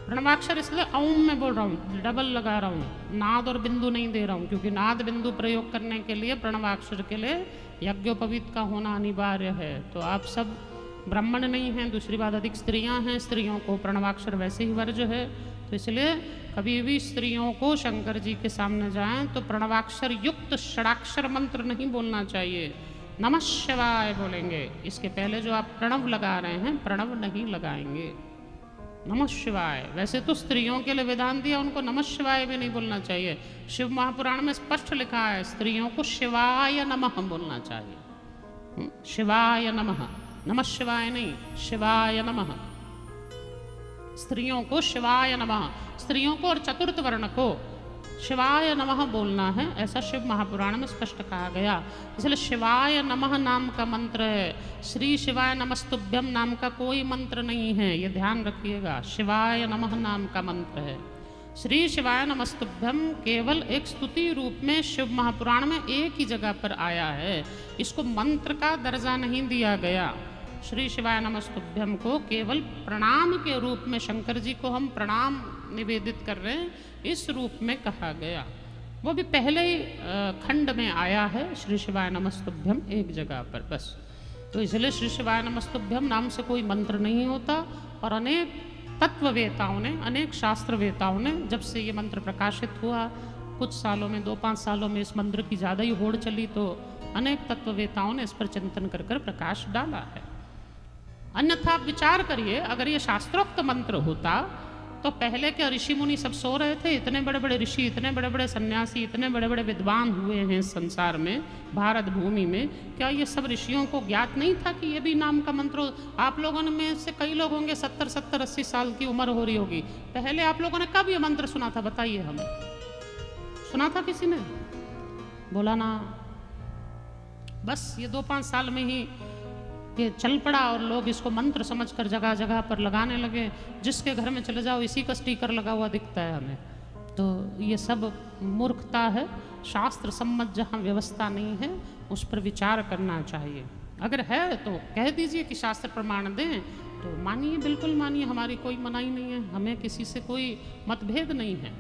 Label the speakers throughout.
Speaker 1: प्रणवाक्षर इसलिए औम में बोल रहा हूँ, डबल लगा रहा हूँ, नाद और बिंदु नहीं दे रहा हूँ, क्योंकि नाद बिंदु प्रयोग करने के लिए प्रणवाक्षर के लिए यज्ञोपवीत का होना अनिवार्य है। तो आप सब ब्राह्मण नहीं हैं, दूसरी बात अधिक स्त्रियां हैं, स्त्रियों को प्रणवाक्षर वैसे ही वर्ज्य है। तो इसलिए कभी भी स्त्रियों को शंकर जी के सामने जाएं तो प्रणवाक्षर युक्त षडाक्षर मंत्र नहीं बोलना चाहिए, नमः शिवाय बोलेंगे। इसके पहले जो आप प्रणव लगा रहे हैं, प्रणव नहीं लगाएंगे, नमः शिवाय। वैसे तो स्त्रियों के लिए विधान दिया, उनको नमः शिवाय भी नहीं बोलना चाहिए। शिव महापुराण में स्पष्ट लिखा है स्त्रियों को शिवाय नमः बोलना चाहिए, शिवाय नमः, नमः शिवाय नहीं, शिवाय नमः। स्त्रियों को शिवाय नमः, स्त्रियों को और चतुर्थ वर्ण को शिवाय नमः बोलना है, ऐसा शिव महापुराण में स्पष्ट कहा गया। इसलिए शिवाय नमः नाम का मंत्र है, श्री शिवाय नमस्तुभ्यम नाम का कोई मंत्र नहीं है, ये ध्यान रखिएगा। शिवाय नमः नाम का मंत्र है। श्री शिवाय नमस्तुभ्यम केवल एक स्तुति रूप में शिव महापुराण में एक ही जगह पर आया है, इसको मंत्र का दर्जा नहीं दिया गया। श्री शिवाय नमस्तुभ्यम को केवल प्रणाम के रूप में, शंकर जी को हम प्रणाम निवेदित कर रहे हैं, इस रूप में कहा गया। वो भी पहले ही खंड में आया है, श्री शिवाय नमस्तुभ्यम एक जगह पर बस। तो इसलिए श्री शिवाय नमस्तुभ्यम नाम से कोई मंत्र नहीं होता। और अनेक तत्ववेताओं ने, अनेक शास्त्रवेताओं ने, जब से ये मंत्र प्रकाशित हुआ, कुछ सालों में, 2-5 सालों में इस मंत्र की ज़्यादा ही होड़ चली, तो अनेक तत्ववेताओं ने इस पर चिंतन कर कर प्रकाश डाला है। अन्यथा आप विचार करिए, अगर ये शास्त्रोक्त मंत्र होता तो पहले के ऋषि मुनि सब सो रहे थे, इतने बड़े बड़े ऋषि, इतने बड़े बड़े सन्यासी, इतने बड़े बड़े विद्वान हुए हैं इस संसार में, भारत भूमि में, क्या ये सब ऋषियों को ज्ञात नहीं था कि ये भी नाम का मंत्र हो? आप लोगों में से कई लोग होंगे 70-80 साल की उम्र हो रही होगी, पहले आप लोगों ने कब ये मंत्र सुना था? बताइए हमें, सुना था किसी ने? बोला ना। बस ये 2-5 साल में ही ये चल पड़ा और लोग इसको मंत्र समझकर जगह जगह पर लगाने लगे। जिसके घर में चले जाओ इसी का स्टिकर लगा हुआ दिखता है हमें। तो ये सब मूर्खता है। शास्त्र सम्मत जहाँ व्यवस्था नहीं है उस पर विचार करना चाहिए। अगर है तो कह दीजिए कि शास्त्र प्रमाण दें, तो मानिए, बिल्कुल मानिए, हमारी कोई मनाही नहीं है, हमें किसी से कोई मतभेद नहीं है,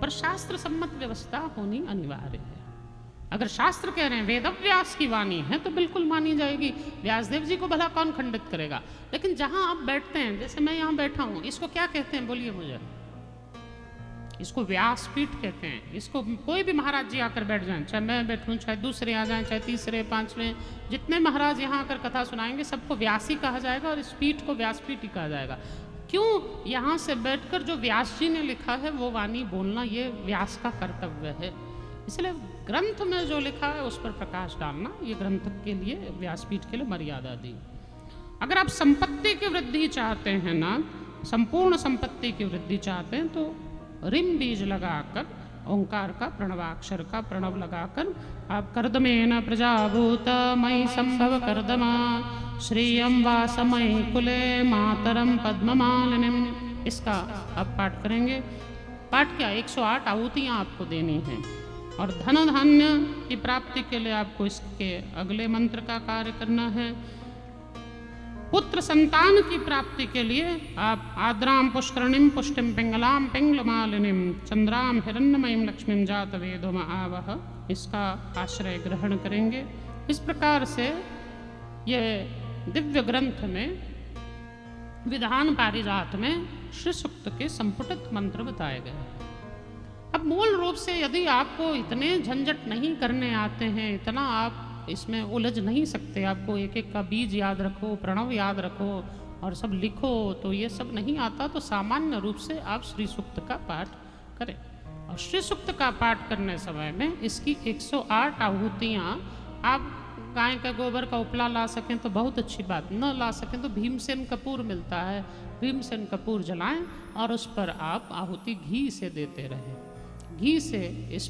Speaker 1: पर शास्त्र सम्मत व्यवस्था होनी अनिवार्य है। अगर शास्त्र कह रहे हैं वेदव्यास की वाणी है तो बिल्कुल मानी जाएगी। व्यासदेव जी को भला कौन खंडित करेगा? लेकिन जहां आप बैठते हैं, जैसे मैं यहां बैठा हूं, इसको क्या कहते हैं बोलिए मुझे? इसको व्यासपीठ कहते हैं। इसको कोई भी महाराज जी आकर बैठ जाएं, चाहे मैं बैठूं, चाहे दूसरे आ जाएं, चाहे तीसरे, 5वें, जितने महाराज यहाँ आकर कथा सुनाएंगे सबको व्यास ही कहा जाएगा और इस पीठ को व्यासपीठ ही कहा जाएगा। क्यों? यहाँ से बैठकर जो व्यास जी ने लिखा है वो वाणी बोलना, ये व्यास का कर्तव्य है। इसलिए ग्रंथ में जो लिखा है उस पर प्रकाश डालना, ये ग्रंथ के लिए, व्यासपीठ के लिए मर्यादा दी। अगर आप संपत्ति की वृद्धि चाहते हैं ना, संपूर्ण संपत्ति की वृद्धि चाहते हैं, तो रिम बीज लगाकर, ओंकार का, प्रणवाक्षर का प्रणव लगाकर आप कर्दमेन प्रजाभूत मयि संभव कर्दमा श्रियं वासमयि कुले मातरम पद्ममालिनीम, इसका आप पाठ करेंगे। पाठ क्या? 108 आहुतियाँ आपको देनी हैं। और धन धान्य की प्राप्ति के लिए आपको इसके अगले मंत्र का कार्य करना है। पुत्र संतान की प्राप्ति के लिए आप आद्राम पुष्करणिम पुष्टिम पिंगलाम पिंगलमालिनीम चंद्राम हिरण्यमयीम लक्ष्मीम जात वेदोम आवह, इसका आश्रय ग्रहण करेंगे। इस प्रकार से ये दिव्य ग्रंथ में, विधान पारिजात में श्री सूक्त के संपुटित मंत्र बताए गए हैं। अब मूल रूप से यदि आपको इतने झंझट नहीं करने आते हैं, इतना आप इसमें उलझ नहीं सकते, आपको एक एक का बीज याद रखो, प्रणव याद रखो और सब लिखो, तो ये सब नहीं आता, तो सामान्य रूप से आप श्री सूक्त का पाठ करें। और श्री सूक्त का पाठ करने समय में इसकी 108 आहुतियाँ, आप गाय का गोबर का उपला ला सकें तो बहुत अच्छी बात, न ला सकें तो भीमसेन कपूर मिलता है, भीमसेन कपूर जलाएं और उस पर आप आहुति घी से देते रहें। घी से इस